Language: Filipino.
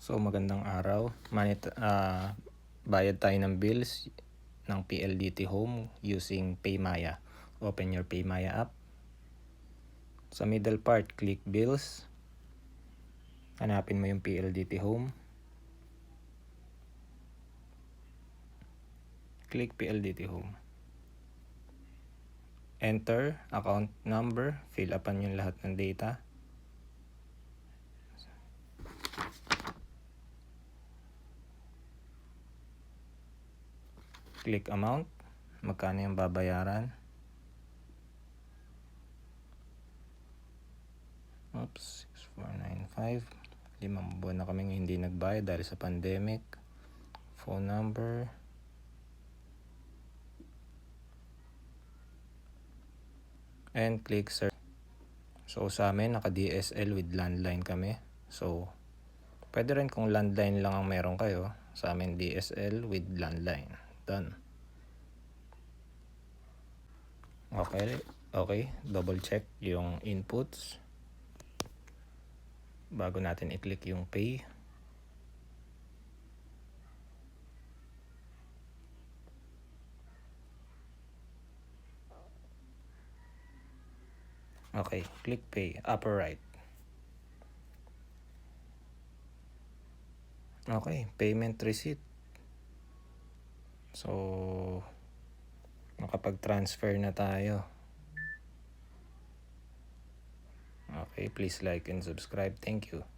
So magandang araw. Bayad tayo ng bills ng PLDT Home using Paymaya. Open your Paymaya app. Sa middle part, click Bills. Hanapin mo yung PLDT Home. Click PLDT Home. Enter account number. Fill upan yung lahat ng data. Click amount. Magkano yung babayaran. Oops, 6495. 5 buwan na kaming hindi nagbayad dahil sa pandemic. Phone number. And click search. So sa amin, naka-DSL with landline kami. So, pwede rin kung landline lang ang meron kayo. Sa amin, DSL with landline. Done. Okay. Double check yung inputs bago natin i-click yung pay. Okay, click pay, upper right. Okay, payment receipt. So, nakapag-transfer na tayo. Okay, please like and subscribe. Thank you.